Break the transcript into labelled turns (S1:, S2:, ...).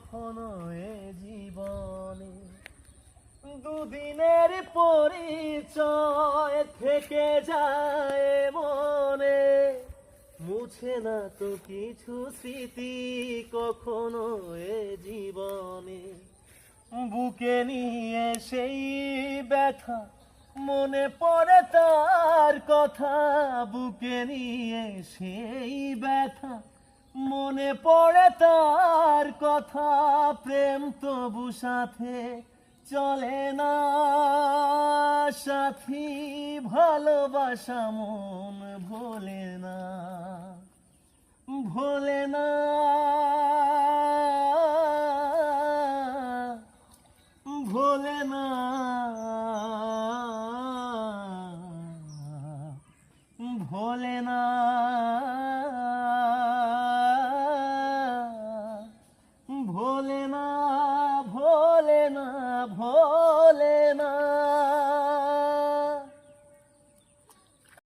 S1: কখনো এ জীবনে। দুদিনের পরিচয় থেকে যায় মনে, মুছে না তো কিছু স্মৃতি কখনো এ জীবনে। বুকে নিয়ে সেই ব্যথা, মনে পড়ে তার কথা। বুকে নিয়ে সেই ব্যথা, মনে পড়ে তার কথা। প্রেম তবু সাথে চলে না সাথী, ভালোবাসা মন ভোলে না, ভোলে না, ভোলে না, ভোলে না, ভোলে না, ভোলে না, ভোলে না।